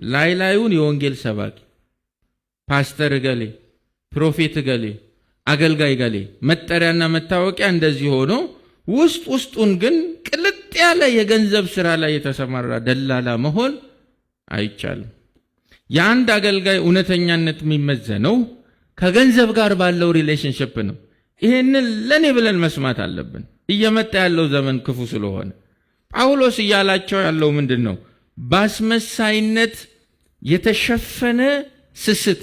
ላይላዩን የወንጌል ሰባኪ ፓስተር ገሌ፣ ፕሮፌት ገሌ፣ አገልጋይ ገሌ መጠሪያና መታወቂያ እንደዚህ ሆኖ ውስጡን ግን ቅልጥ ያለ የገንዘብ ስራ ላይ የተሰማራ ደላላ መሆን አይቻልም። የአንድ አገልጋይ እውነተኛነት የሚመዘነው ከገንዘብ ጋር ባለው ሪሌሽንሺፕ ነው። ይሄንን ለኔ ብለን መስማት አለብን። እየመጣ ያለው ዘመን ክፉ ስለሆነ ጳውሎስ እያላቸው ያለው ምንድነው? ባስመሳይነት የተሸፈነ ስስት፣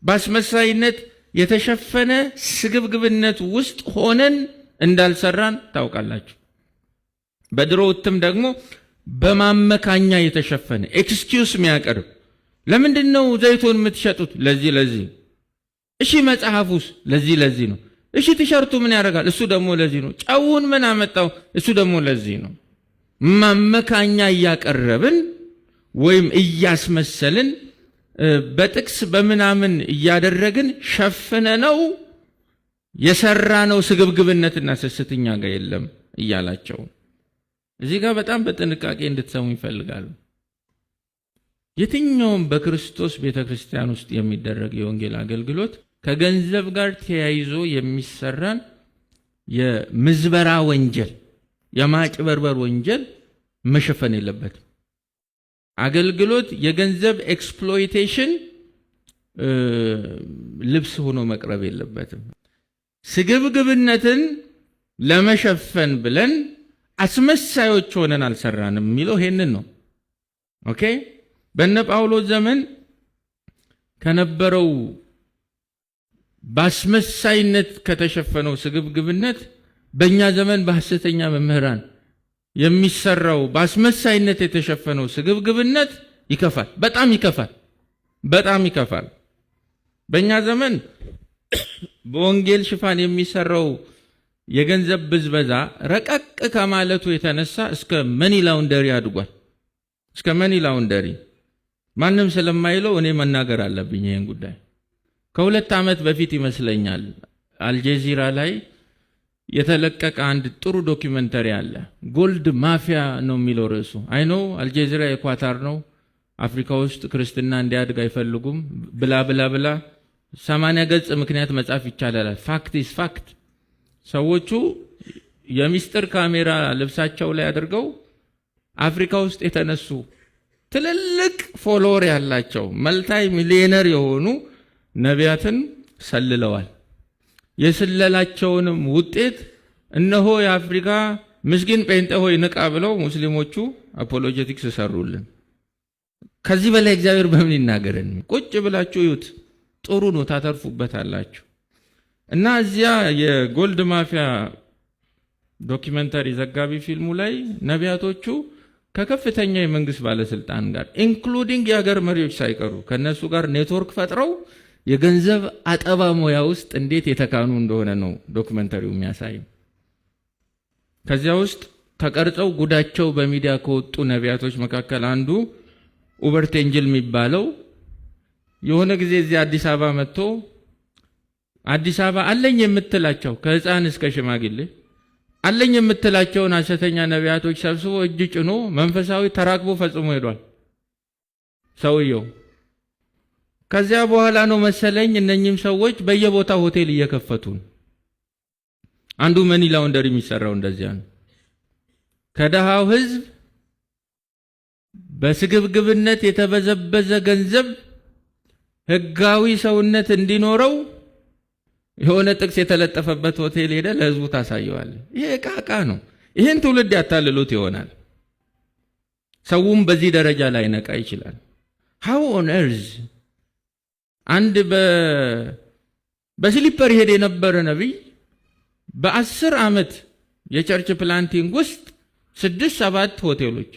ባስመሳይነት የተሸፈነ ስግብግብነት ውስጥ ሆነን እንዳልሰራን ታውቃላችሁ። በድሮ እትም ደግሞ በማመካኛ የተሸፈነ ኤክስኪውስ የሚያቀርብ ለምንድነው ዘይቱን የምትሸጡት? ለዚህ። እሺ መጽሐፉስ? ለዚህ ነው። እሺ ቲሸርቱ ምን ያደርጋል? እሱ ደግሞ ለዚህ ነው። ጨውን ምን አመጣው? እሱ ደግሞ ለዚህ ነው። ማመካኛ እያቀረብን ወይም እያስመሰልን በጥቅስ በምናምን እያደረግን ሸፍነነው የሰራነው ስግብግብነትና ስስትኛ ጋር የለም እያላቸው እዚህ ጋር በጣም በጥንቃቄ እንድትሰሙ ይፈልጋሉ። የትኛውም በክርስቶስ ቤተክርስቲያን ውስጥ የሚደረግ የወንጌል አገልግሎት ከገንዘብ ጋር ተያይዞ የሚሰራን የምዝበራ ወንጀል፣ የማጭበርበር ወንጀል መሸፈን የለበትም። አገልግሎት የገንዘብ ኤክስፕሎይቴሽን ልብስ ሆኖ መቅረብ የለበትም። ስግብግብነትን ለመሸፈን ብለን አስመሳዮች ሆነን አልሰራንም የሚለው ይሄንን ነው። ኦኬ። በእነ ጳውሎስ ዘመን ከነበረው ባስመሳይነት ከተሸፈነው ስግብግብነት በእኛ ዘመን በሐሰተኛ መምህራን የሚሰራው ባስመሳይነት የተሸፈነው ስግብግብነት ይከፋል። በጣም ይከፋል። በእኛ ዘመን በወንጌል ሽፋን የሚሰራው የገንዘብ ብዝበዛ ረቀቅ ከማለቱ የተነሳ እስከ መኒ ላውንደሪ አድጓል። እስከ መኒ ላውንደሪ ማንም ስለማይለው እኔ መናገር አለብኝ ይሄን ጉዳይ። ከ2 ዓመት በፊት ይመስለኛል አልጀዚራ ላይ የተለቀቀ አንድ ጥሩ ዶክመንተሪ አለ። ጎልድ ማፊያ ነው የሚለው ርዕሱ። አይ ኖ አልጀዚራ የኳታር ነው። አፍሪካ ውስጥ ክርስትና እንዲያድግ አይፈልጉም ብላ 80 ገጽ ምክንያት መጻፍ ይቻላል። ፋክት ኢዝ ፋክት። ሰዎቹ የሚስጥር ካሜራ ልብሳቸው ላይ አድርገው አፍሪካ ውስጥ የተነሱ ትልልቅ ፎሎወር ያላቸው መልታይ ሚሊዮነር የሆኑ ነቢያትን ሰልለዋል። የስለላቸውንም ውጤት እነሆ የአፍሪካ ምስኪን ጴንጤ ሆይ ንቃ ብለው ሙስሊሞቹ አፖሎጀቲክስ ሰሩልን። ከዚህ በላይ እግዚአብሔር በምን ይናገረን? ቁጭ ብላችሁ ይዩት፣ ጥሩ ነው፣ ታተርፉበታላችሁ። እና እዚያ የጎልድ ማፊያ ዶክመንተሪ ዘጋቢ ፊልሙ ላይ ነቢያቶቹ ከከፍተኛ የመንግስት ባለስልጣን ጋር ኢንክሉዲንግ የሀገር መሪዎች ሳይቀሩ ከነሱ ጋር ኔትወርክ ፈጥረው የገንዘብ አጠባ ሙያ ውስጥ እንዴት የተካኑ እንደሆነ ነው ዶክመንተሪው የሚያሳይ። ከዚያ ውስጥ ተቀርጸው ጉዳቸው በሚዲያ ከወጡ ነቢያቶች መካከል አንዱ ኡበርት ኤንጅል የሚባለው የሆነ ጊዜ እዚህ አዲስ አበባ መጥቶ አዲስ አበባ አለኝ የምትላቸው ከህፃን እስከ ሽማግሌ አለኝ የምትላቸውን ሐሰተኛ ነቢያቶች ሰብስቦ እጅ ጭኖ መንፈሳዊ ተራክቦ ፈጽሞ ሄዷል ሰውየው። ከዚያ በኋላ ነው መሰለኝ እነኚህም ሰዎች በየቦታው ሆቴል እየከፈቱ አንዱ መኒ ላውንደሪ የሚሰራው እንደዚያ ነው። ከደሃው ህዝብ በስግብግብነት የተበዘበዘ ገንዘብ ህጋዊ ሰውነት እንዲኖረው የሆነ ጥቅስ የተለጠፈበት ሆቴል ሄደ ለህዝቡ ታሳየዋል። ይሄ ቃቃ ነው። ይሄን ትውልድ ያታልሉት ይሆናል። ሰውም በዚህ ደረጃ ላይ ነቃ ይችላል። how on earth አንድ በስሊፐር ሄደ የነበረ ነብይ በ10 ዓመት የቸርች ፕላንቲንግ ውስጥ 6-7 ሆቴሎች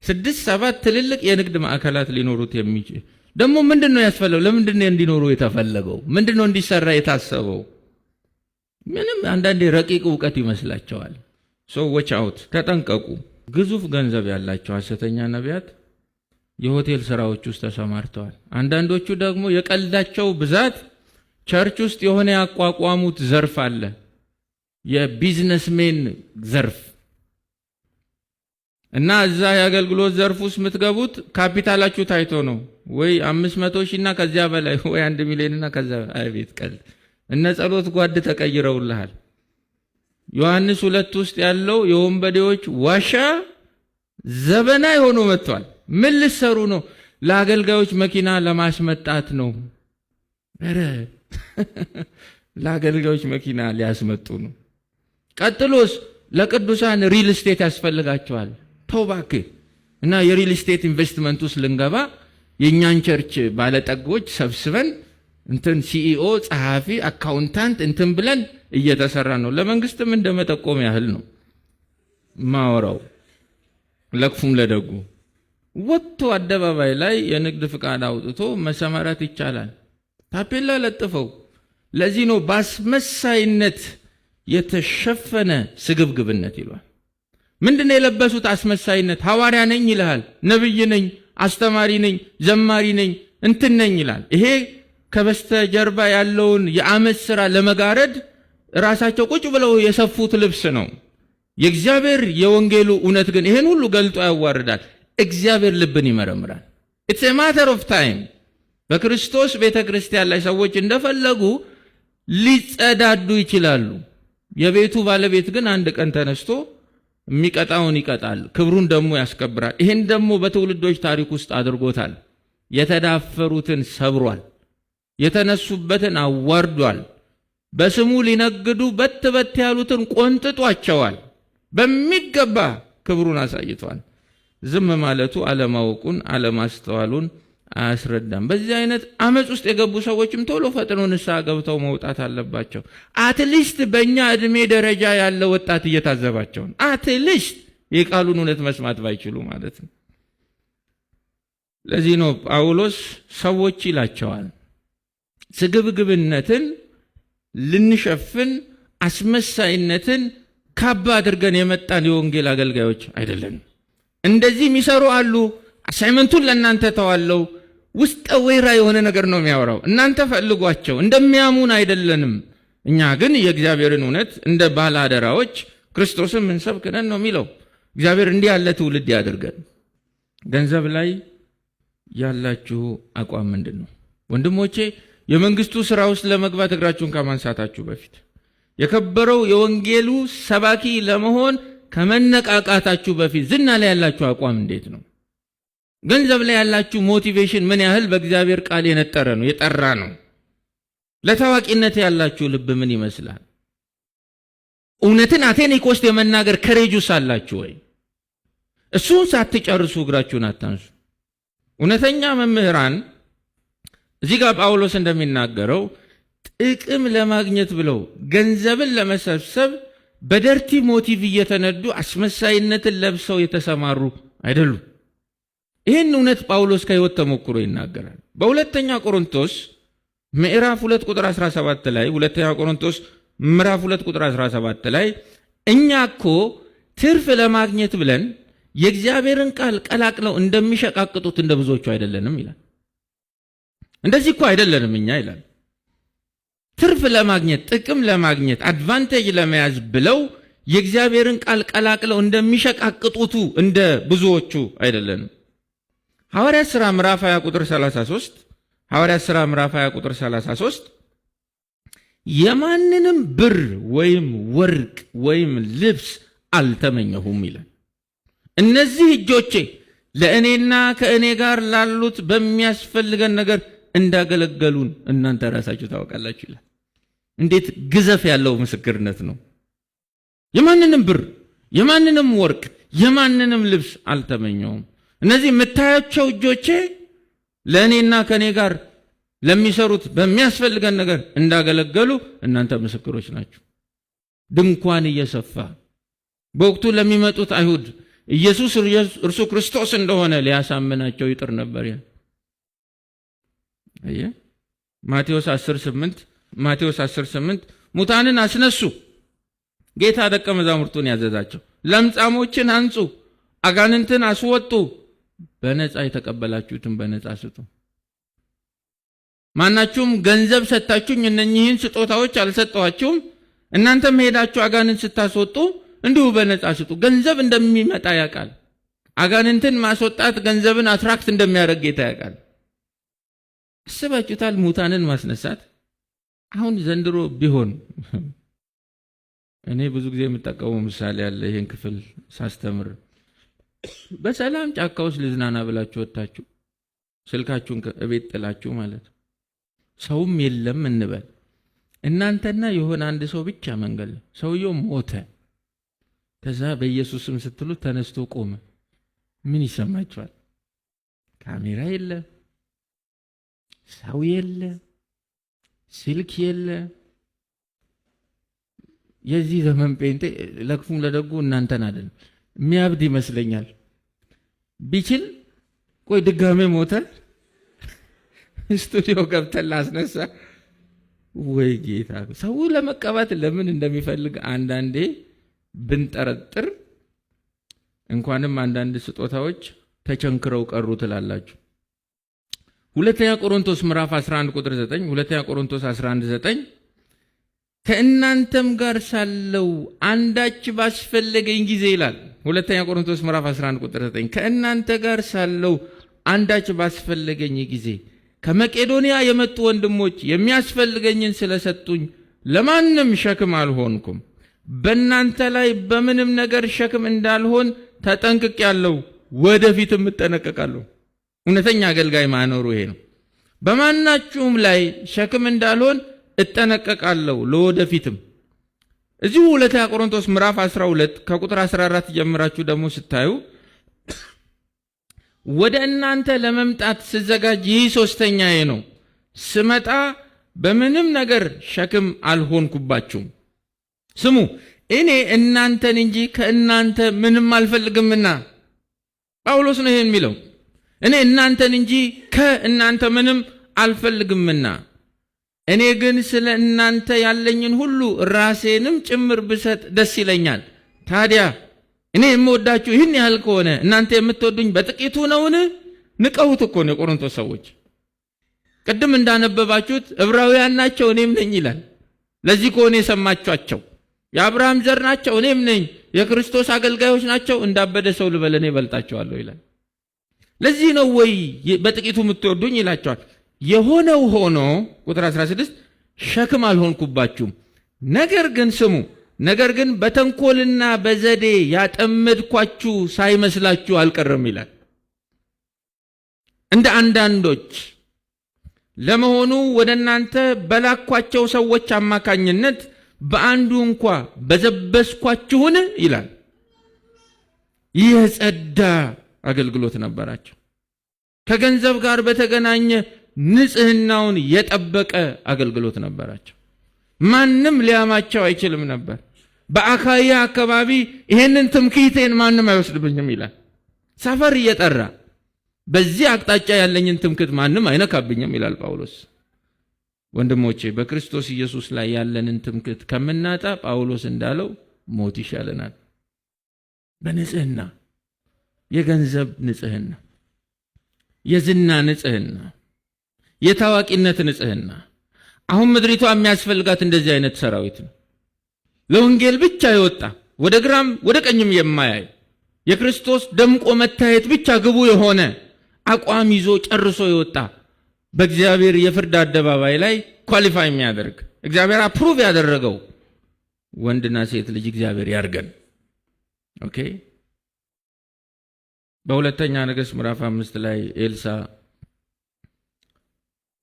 6-7 ትልልቅ የንግድ ማዕከላት ሊኖሩት የሚችል ደግሞ ምንድነው ያስፈልገው? ለምንድነው እንዲኖሩ የተፈለገው? ምንድነው እንዲሰራ የታሰበው? ምንም አንዳንዴ ረቂቅ ዕውቀት ይመስላቸዋል። watch out፣ ተጠንቀቁ። ግዙፍ ገንዘብ ያላቸው ሐሰተኛ ነቢያት የሆቴል ስራዎች ውስጥ ተሰማርተዋል። አንዳንዶቹ ደግሞ የቀልዳቸው ብዛት ቸርች ውስጥ የሆነ ያቋቋሙት ዘርፍ አለ፣ የቢዝነስሜን ዘርፍ። እና እዛ የአገልግሎት ዘርፍ ውስጥ የምትገቡት ካፒታላችሁ ታይቶ ነው ወይ 500,000 እና ከዚያ በላይ ወይ 1 ሚሊዮን እና ከዛ አይቤት ቀል እነ ጸሎት ጓድ ተቀይረውልሃል። ዮሐንስ 2 ውስጥ ያለው የወንበዴዎች ዋሻ ዘበናይ ሆኖ መጥቷል። ምን ልሰሩ ነው? ለአገልጋዮች መኪና ለማስመጣት ነው። አረ ለአገልጋዮች መኪና ሊያስመጡ ነው። ቀጥሎስ ለቅዱሳን ሪል ስቴት ያስፈልጋቸዋል። ተውባክ እና የሪል ስቴት ኢንቨስትመንት ውስጥ ልንገባ የኛን ቸርች ባለጠጎች ሰብስበን እንትን ሲኢኦ፣ ጸሐፊ፣ አካውንታንት እንትን ብለን እየተሰራ ነው። ለመንግስትም እንደመጠቆም ያህል ነው ማወራው። ለክፉም ለደጉ ወጥቶ አደባባይ ላይ የንግድ ፍቃድ አውጥቶ መሰማራት ይቻላል። ታፔላ ለጥፈው። ለዚህ ነው በአስመሳይነት የተሸፈነ ስግብግብነት ይሏል። ምንድነው የለበሱት? አስመሳይነት። ሐዋርያ ነኝ ይልሃል፣ ነብይ ነኝ፣ አስተማሪ ነኝ፣ ዘማሪ ነኝ፣ እንትን ነኝ ይላል። ይሄ ከበስተጀርባ ያለውን የአመት ሥራ ለመጋረድ ራሳቸው ቁጭ ብለው የሰፉት ልብስ ነው። የእግዚአብሔር የወንጌሉ እውነት ግን ይሄን ሁሉ ገልጦ ያዋርዳል። እግዚአብሔር ልብን ይመረምራል። it's a matter of time። በክርስቶስ ቤተክርስቲያን ላይ ሰዎች እንደፈለጉ ሊጸዳዱ ይችላሉ። የቤቱ ባለቤት ግን አንድ ቀን ተነስቶ የሚቀጣውን ይቀጣል፣ ክብሩን ደግሞ ያስከብራል። ይሄን ደግሞ በትውልዶች ታሪክ ውስጥ አድርጎታል። የተዳፈሩትን ሰብሯል፣ የተነሱበትን አዋርዷል፣ በስሙ ሊነግዱ በት ያሉትን ቆንጥጧቸዋል። በሚገባ ክብሩን አሳይቷል። ዝም ማለቱ አለማወቁን አለማስተዋሉን አያስረዳም። በዚህ አይነት አመጽ ውስጥ የገቡ ሰዎችም ቶሎ ፈጥነው ንስሐ ገብተው መውጣት አለባቸው። አትሊስት በእኛ እድሜ ደረጃ ያለ ወጣት እየታዘባቸው ነው። አትሊስት የቃሉን እውነት መስማት ባይችሉ ማለት ነው። ለዚህ ነው ጳውሎስ ሰዎች ይላቸዋል ስግብግብነትን ልንሸፍን አስመሳይነትን ካባ አድርገን የመጣን የወንጌል አገልጋዮች አይደለንም። እንደዚህ የሚሰሩ አሉ። አሳይመንቱን ለእናንተ ተዋለው። ውስጠ ወይራ የሆነ ነገር ነው የሚያወራው። እናንተ ፈልጓቸው፣ እንደሚያሙን አይደለንም። እኛ ግን የእግዚአብሔርን እውነት እንደ ባለአደራዎች ክርስቶስን ምንሰብክ ነን ነው የሚለው። እግዚአብሔር እንዲህ ያለ ትውልድ ያድርገን። ገንዘብ ላይ ያላችሁ አቋም ምንድን ነው? ወንድሞቼ የመንግስቱ ሥራ ውስጥ ለመግባት እግራችሁን ከማንሳታችሁ በፊት የከበረው የወንጌሉ ሰባኪ ለመሆን ከመነቃቃታችሁ በፊት ዝና ላይ ያላችሁ አቋም እንዴት ነው? ገንዘብ ላይ ያላችሁ ሞቲቬሽን ምን ያህል በእግዚአብሔር ቃል የነጠረ ነው፣ የጠራ ነው? ለታዋቂነት ያላችሁ ልብ ምን ይመስላል? እውነትን አቴኒክ ውስጥ የመናገር ከሬጁስ አላችሁ ወይ? እሱን ሳትጨርሱ እግራችሁን አታንሱ። እውነተኛ መምህራን እዚህ ጋር ጳውሎስ እንደሚናገረው ጥቅም ለማግኘት ብለው ገንዘብን ለመሰብሰብ በደርቲ ሞቲቭ እየተነዱ አስመሳይነትን ለብሰው የተሰማሩ አይደሉም። ይህን እውነት ጳውሎስ ከሕይወት ተሞክሮ ይናገራል። በሁለተኛ ቆሮንቶስ ምዕራፍ 2 ቁጥር 17 ላይ ሁለተኛ ቆሮንቶስ ምዕራፍ 2 ቁጥር 17 ላይ እኛ እኮ ትርፍ ለማግኘት ብለን የእግዚአብሔርን ቃል ቀላቅለው እንደሚሸቃቅጡት እንደ ብዙዎቹ አይደለንም ይላል። እንደዚህ እኮ አይደለንም እኛ ይላል። ትርፍ ለማግኘት ጥቅም ለማግኘት አድቫንቴጅ ለመያዝ ብለው የእግዚአብሔርን ቃል ቀላቅለው እንደሚሸቃቅጡቱ እንደ ብዙዎቹ አይደለንም። ሐዋርያት ሥራ ምዕራፍ 20 ቁጥር 33 ሐዋርያት ሥራ ምዕራፍ 20 ቁጥር 33 የማንንም ብር ወይም ወርቅ ወይም ልብስ አልተመኘሁም ይላል። እነዚህ እጆቼ ለእኔና ከእኔ ጋር ላሉት በሚያስፈልገን ነገር እንዳገለገሉን እናንተ ራሳችሁ ታውቃላችሁ ይላል። እንዴት ግዘፍ ያለው ምስክርነት ነው! የማንንም ብር የማንንም ወርቅ የማንንም ልብስ አልተመኘውም። እነዚህ የምታያቸው እጆቼ ለእኔና ከእኔ ጋር ለሚሰሩት በሚያስፈልገን ነገር እንዳገለገሉ እናንተ ምስክሮች ናችሁ። ድንኳን እየሰፋ በወቅቱ ለሚመጡት አይሁድ ኢየሱስ እርሱ ክርስቶስ እንደሆነ ሊያሳምናቸው ይጥር ነበር። ማቴዎስ 10:8 ሙታንን አስነሱ፣ ጌታ ደቀ መዛሙርቱን ያዘዛቸው። ለምጻሞችን አንጹ፣ አጋንንትን አስወጡ፣ በነፃ የተቀበላችሁትን በነፃ ስጡ። ማናችሁም ገንዘብ ሰጣችሁኝ እነኚህን ስጦታዎች አልሰጠኋችሁም፣ እናንተም ሄዳችሁ አጋንንት ስታስወጡ እንዲሁ በነፃ ስጡ። ገንዘብ እንደሚመጣ ያውቃል። አጋንንትን ማስወጣት ገንዘብን አትራክት እንደሚያደርግ ጌታ ያውቃል። አስባችሁታል? ሙታንን ማስነሳት አሁን ዘንድሮ ቢሆን እኔ ብዙ ጊዜ የምጠቀመው ምሳሌ ያለ ይሄን ክፍል ሳስተምር በሰላም ጫካ ውስጥ ልዝናና ብላችሁ ወጣችሁ ስልካችሁን እቤት ጥላችሁ ማለት ሰውም የለም እንበል እናንተና የሆነ አንድ ሰው ብቻ መንገድ ሰውየው ሞተ። ከዛ በኢየሱስም ስትሉ ተነስቶ ቆመ። ምን ይሰማችኋል? ካሜራ የለ፣ ሰው የለ፣ ስልክ የለ። የዚህ ዘመን ጴንጤ ለክፉም ለደጉ እናንተን አይደለም የሚያብድ ይመስለኛል። ቢችል ቆይ ድጋሜ ሞተ ስቱዲዮ ገብተን ላስነሳ ወይ ጌታ። ሰው ለመቀባት ለምን እንደሚፈልግ አንዳንዴ ብንጠረጥር እንኳንም አንዳንድ ስጦታዎች ተቸንክረው ቀሩ ትላላችሁ። ሁለተኛ ቆሮንቶስ ምዕራፍ 11 ቁጥር 9 ሁለተኛ ቆሮንቶስ 11:9 ከእናንተም ጋር ሳለው አንዳች ባስፈለገኝ ጊዜ ይላል። ሁለተኛ ቆሮንቶስ ምዕራፍ 11 ቁጥር 9 ከእናንተ ጋር ሳለው አንዳች ባስፈለገኝ ጊዜ ከመቄዶንያ የመጡ ወንድሞች የሚያስፈልገኝን ስለሰጡኝ ለማንም ሸክም አልሆንኩም። በእናንተ ላይ በምንም ነገር ሸክም እንዳልሆን ተጠንቅቄአለሁ፣ ወደፊትም እጠነቀቃለሁ። እውነተኛ አገልጋይ ማኖሩ ይሄ ነው። በማናችሁም ላይ ሸክም እንዳልሆን እጠነቀቃለሁ ለወደፊትም። እዚሁ ሁለተኛ ቆሮንቶስ ምዕራፍ 12 ከቁጥር 14 ጀምራችሁ ደግሞ ስታዩ ወደ እናንተ ለመምጣት ስዘጋጅ ይህ ሶስተኛዬ ነው፣ ስመጣ በምንም ነገር ሸክም አልሆንኩባችሁም። ስሙ፣ እኔ እናንተን እንጂ ከእናንተ ምንም አልፈልግምና። ጳውሎስ ነው ይሄን የሚለው። እኔ እናንተን እንጂ ከእናንተ ምንም አልፈልግምና፣ እኔ ግን ስለ እናንተ ያለኝን ሁሉ ራሴንም ጭምር ብሰጥ ደስ ይለኛል። ታዲያ እኔ የምወዳችሁ ይህን ያህል ከሆነ እናንተ የምትወዱኝ በጥቂቱ ነውን? ንቀውት እኮ ነው የቆሮንቶስ ሰዎች። ቅድም እንዳነበባችሁት ዕብራውያን ናቸው እኔም ነኝ ይላል። ለዚህ ከሆነ የሰማችኋቸው የአብርሃም ዘር ናቸው እኔም ነኝ፣ የክርስቶስ አገልጋዮች ናቸው፣ እንዳበደ ሰው ልበል እኔ እበልጣቸዋለሁ ይላል። ለዚህ ነው ወይ በጥቂቱ የምትወዱኝ ይላቸዋል። የሆነው ሆኖ ቁጥር 16 ሸክም አልሆንኩባችሁም። ነገር ግን ስሙ፣ ነገር ግን በተንኮልና በዘዴ ያጠመድኳችሁ ሳይመስላችሁ አልቀረም ይላል። እንደ አንዳንዶች ለመሆኑ ወደ እናንተ በላኳቸው ሰዎች አማካኝነት በአንዱ እንኳ በዘበስኳችሁን ይላል። ይህ ጸዳ አገልግሎት ነበራቸው። ከገንዘብ ጋር በተገናኘ ንጽህናውን የጠበቀ አገልግሎት ነበራቸው። ማንም ሊያማቸው አይችልም ነበር። በአካያ አካባቢ ይሄንን ትምክህቴን ማንም አይወስድብኝም ይላል። ሰፈር እየጠራ በዚህ አቅጣጫ ያለኝን ትምክህት ማንም አይነካብኝም ይላል ጳውሎስ። ወንድሞቼ በክርስቶስ ኢየሱስ ላይ ያለንን ትምክህት ከምናጣ ጳውሎስ እንዳለው ሞት ይሻለናል። በንጽህና የገንዘብ ንጽህና፣ የዝና ንጽህና፣ የታዋቂነት ንጽህና። አሁን ምድሪቷ የሚያስፈልጋት እንደዚህ አይነት ሰራዊት ነው። ለወንጌል ብቻ የወጣ ወደ ግራም ወደ ቀኝም የማያይ የክርስቶስ ደምቆ መታየት ብቻ ግቡ የሆነ አቋም ይዞ ጨርሶ የወጣ በእግዚአብሔር የፍርድ አደባባይ ላይ ኳሊፋይ የሚያደርግ እግዚአብሔር አፕሩቭ ያደረገው ወንድና ሴት ልጅ እግዚአብሔር ያርገን። ኦኬ። በሁለተኛ ነገሥት ምዕራፍ 5 ላይ ኤልሳ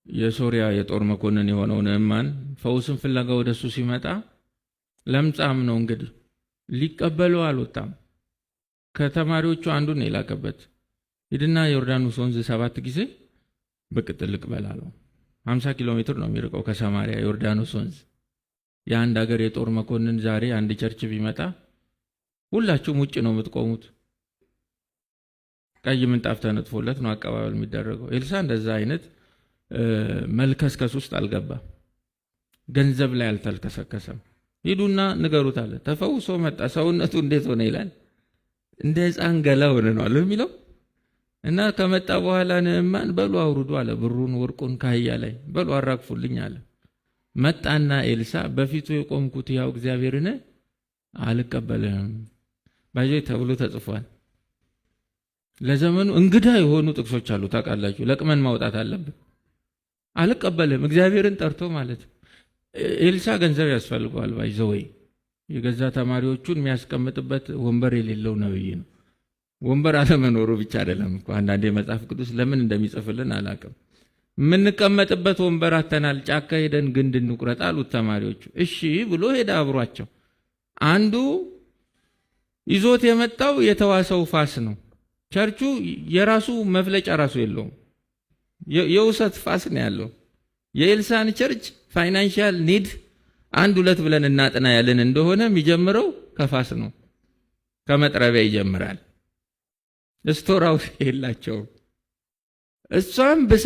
የሶሪያ የጦር መኮንን የሆነው ንዕማን ፈውስን ፍለጋ ወደሱ ሲመጣ ለምጻም ነው እንግዲህ ሊቀበለው አልወጣም። ከተማሪዎቹ አንዱን የላከበት ሂድና ዮርዳኖስ ወንዝ 7 ጊዜ ብቅ ጥልቅ በላለው። 50 ኪሎ ሜትር ነው የሚርቀው ከሰማሪያ ዮርዳኖስ ወንዝ። የአንድ ሀገር የጦር መኮንን ዛሬ አንድ ቸርች ቢመጣ ሁላችሁም ውጭ ነው የምትቆሙት። ቀይ ምንጣፍ ተነጥፎለት ነው አቀባበል የሚደረገው። ኤልሳ እንደዛ አይነት መልከስከስ ውስጥ አልገባም። ገንዘብ ላይ አልተልከሰከሰም። ሂዱና ንገሩት አለ። ተፈውሶ መጣ። ሰውነቱ እንዴት ሆነ ይላል። እንደ ሕፃን ገላ ሆነ ነው አለ የሚለው። እና ከመጣ በኋላ ንዕማን በሉ አውርዱ አለ፣ ብሩን ወርቁን ካህያ ላይ በሉ አራግፉልኝ አለ። መጣና ኤልሳ በፊቱ የቆምኩት ያው እግዚአብሔርን አልቀበልህም ባይዘይ ተብሎ ተጽፏል። ለዘመኑ እንግዳ የሆኑ ጥቅሶች አሉ ታውቃላችሁ። ለቅመን ማውጣት አለብን። አልቀበልም እግዚአብሔርን ጠርቶ ማለት ነው። ኤልሳ ገንዘብ ያስፈልገዋል ባይዘወይ የገዛ ተማሪዎቹን የሚያስቀምጥበት ወንበር የሌለው ነብይ ነው። ወንበር አለመኖሩ ብቻ አይደለም እኮ አንዳንዴ መጽሐፍ ቅዱስ ለምን እንደሚጽፍልን አላውቅም። የምንቀመጥበት ወንበር አተናል፣ ጫካ ሄደን ግንድ እንቁረጥ አሉት ተማሪዎቹ። እሺ ብሎ ሄደ አብሯቸው። አንዱ ይዞት የመጣው የተዋሰው ፋስ ነው። ቸርቹ የራሱ መፍለጫ ራሱ የለውም፣ የውሰት ፋስ ነው ያለው። የኤልሳን ቸርች ፋይናንሻል ኒድ 1-2 ብለን እናጥና ያለን እንደሆነ የሚጀምረው ከፋስ ነው፣ ከመጥረቢያ ይጀምራል። ስቶራው የላቸውም። እሷም ብሳ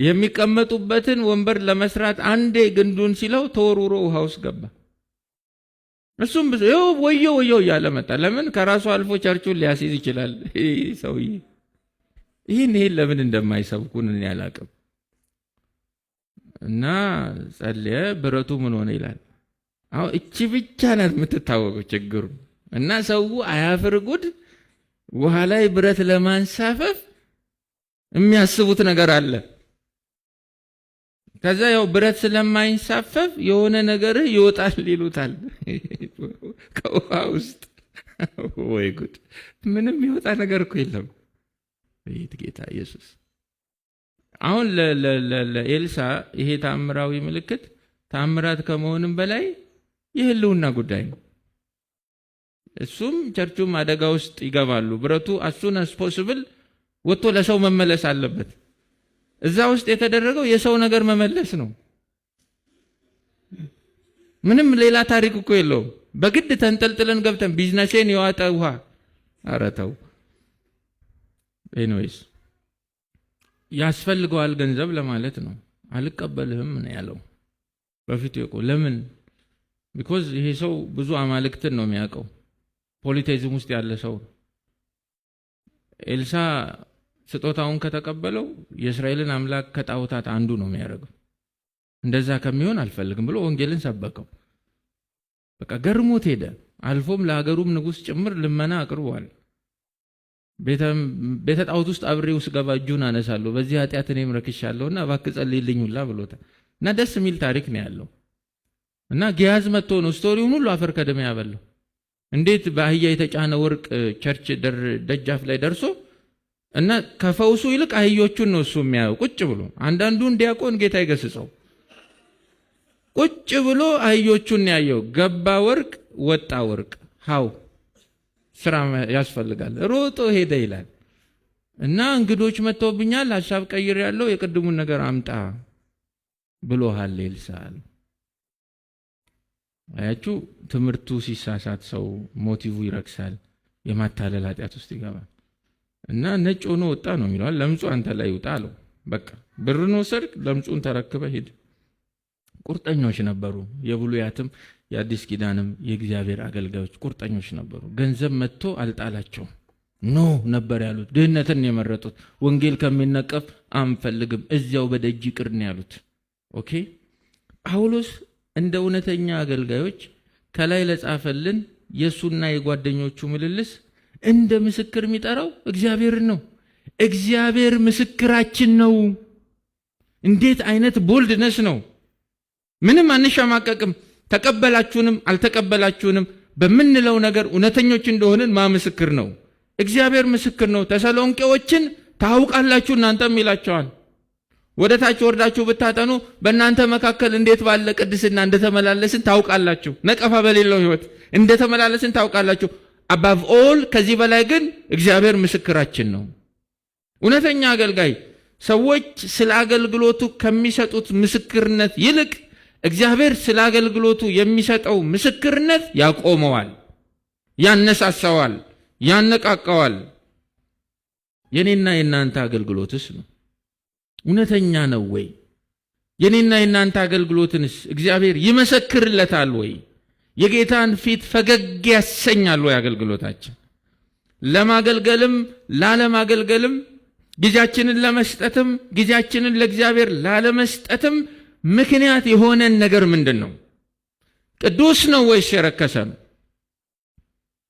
የሚቀመጡበትን ወንበር ለመስራት አንዴ ግንዱን ሲለው ተወርውሮ ውሃ ውስጥ ገባ። እሱም ብዙ ወዮ እያለ መጣ። ለምን ከራሱ አልፎ ቸርቹን ሊያስይዝ ይችላል ሰውዬ። ይህን ለምን እንደማይሰብኩን እኔ አላቅም። እና ጸልየ ብረቱ ምን ሆነ ይላል። አሁን እቺ ብቻ ናት የምትታወቀው ችግሩ። እና ሰው አያፍር ጉድ ውሃ ላይ ብረት ለማንሳፈፍ የሚያስቡት ነገር አለ። ከዛ ያው ብረት ስለማይንሳፈፍ የሆነ ነገር ይወጣል ይሉታል ከውሃ ውስጥ። ወይ ጉድ! ምንም ይወጣ ነገር እኮ የለም። ጌታ ኢየሱስ አሁን ለኤልሳ ይሄ ታምራዊ ምልክት ታምራት ከመሆንም በላይ የህልውና ጉዳይ ነው። እሱም ቸርቹም አደጋ ውስጥ ይገባሉ። ብረቱ አሱን ፖሲብል ወጥቶ ለሰው መመለስ አለበት። እዛ ውስጥ የተደረገው የሰው ነገር መመለስ ነው። ምንም ሌላ ታሪክ እኮ የለውም። በግድ ተንጠልጥለን ገብተን ቢዝነሴን የዋጠ ውሃ አረተው። ኤኒዌይስ ያስፈልገዋል ገንዘብ ለማለት ነው። አልቀበልህም ነው ያለው በፊቱ ይቆ ለምን? ቢኮዝ ይሄ ሰው ብዙ አማልክትን ነው የሚያውቀው። ፖሊቴይዝም ውስጥ ያለ ሰው። ኤልሳ ስጦታውን ከተቀበለው የእስራኤልን አምላክ ከጣዖታት አንዱ ነው የሚያደርገው። እንደዛ ከሚሆን አልፈልግም ብሎ ወንጌልን ሰበከው። በቃ ገርሞት ሄደ። አልፎም ለሀገሩም ንጉሥ ጭምር ልመና አቅርቧል። ቤተ ጣዖት ውስጥ አብሬው ስገባ እጁን አነሳለሁ፣ በዚህ ኃጢአት እኔም ረክሻለሁና እባክህ ጸልይልኝ ሁላ ብሎታል። እና ደስ የሚል ታሪክ ነው ያለው። እና ጊያዝ መጥቶ ነው ስቶሪውን ሁሉ አፈር ከደም ያበለው። እንዴት በአህያ የተጫነ ወርቅ ቸርች ደጃፍ ላይ ደርሶ እና ከፈውሱ ይልቅ አህዮቹን ነው እሱ የሚያየው ቁጭ ብሎ። አንዳንዱን ዲያቆን ጌታ ይገስጸው ቁጭ ብሎ አህዮቹን ያየው። ገባ ወርቅ ወጣ ወርቅ። ሃው ስራ ያስፈልጋል። ሮጦ ሄደ ይላል። እና እንግዶች መጥተውብኛል፣ ሐሳብ ቀይር ያለው የቅድሙን ነገር አምጣ ብሎሃል ኤልሳ። አያችሁ፣ ትምህርቱ ሲሳሳት ሰው ሞቲቭ ይረክሳል፣ የማታለል ኃጢአት ውስጥ ይገባል። እና ነጭ ሆኖ ወጣ ነው የሚለው። ለምጹ አንተ ላይ ይውጣ አለው። በቃ ብርን ወሰድክ፣ ለምጹን ተረክበ ሄድ። ቁርጠኞች ነበሩ። የብሉያትም የአዲስ ኪዳንም የእግዚአብሔር አገልጋዮች ቁርጠኞች ነበሩ። ገንዘብ መጥቶ አልጣላቸውም። ኖ ነበር ያሉት። ድህነትን የመረጡት። ወንጌል ከሚነቀፍ አንፈልግም፣ እዚያው በደጅ ይቅር ነው ያሉት። ኦኬ። ጳውሎስ እንደ እውነተኛ አገልጋዮች ከላይ ለጻፈልን የሱና የጓደኞቹ ምልልስ እንደ ምስክር የሚጠራው እግዚአብሔርን ነው። እግዚአብሔር ምስክራችን ነው። እንዴት አይነት ቦልድነስ ነው! ምንም አንሸማቀቅም። ተቀበላችሁንም አልተቀበላችሁንም በምንለው ነገር እውነተኞች እንደሆንን ምስክር ነው። እግዚአብሔር ምስክር ነው። ተሰሎንቄዎችን ታውቃላችሁ እናንተም ይላቸዋል። ወደ ታች ወርዳችሁ ብታጠኑ በእናንተ መካከል እንዴት ባለ ቅድስና እንደተመላለስን ታውቃላችሁ። ነቀፋ በሌለው ህይወት እንደተመላለስን ታውቃላችሁ። above all ከዚህ በላይ ግን እግዚአብሔር ምስክራችን ነው። እውነተኛ አገልጋይ ሰዎች ስለ አገልግሎቱ ከሚሰጡት ምስክርነት ይልቅ እግዚአብሔር ስለ አገልግሎቱ የሚሰጠው ምስክርነት ያቆመዋል፣ ያነሳሳዋል፣ ያነቃቃዋል። የኔና የናንተ አገልግሎትስ ነው እውነተኛ ነው ወይ? የኔና የናንተ አገልግሎትንስ እግዚአብሔር ይመሰክርለታል ወይ? የጌታን ፊት ፈገግ ያሰኛል ወይ አገልግሎታችን? ለማገልገልም ላለማገልገልም ጊዜያችንን ለመስጠትም ጊዜያችንን ለእግዚአብሔር ላለመስጠትም ምክንያት የሆነን ነገር ምንድነው? ቅዱስ ነው ወይስ የረከሰ ነው?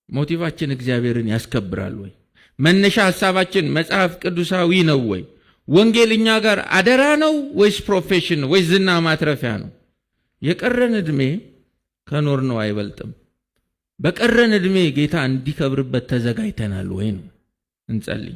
ሞቲቫችን እግዚአብሔርን ያስከብራል ወይ? መነሻ ሐሳባችን መጽሐፍ ቅዱሳዊ ነው ወይ? ወንጌል እኛ ጋር አደራ ነው ወይስ ፕሮፌሽን ወይስ ዝና ማትረፊያ ነው? የቀረን ዕድሜ ከኖር ነው አይበልጥም። በቀረን ዕድሜ ጌታ እንዲከብርበት ተዘጋጅተናል ወይ ነው። እንጸልይ።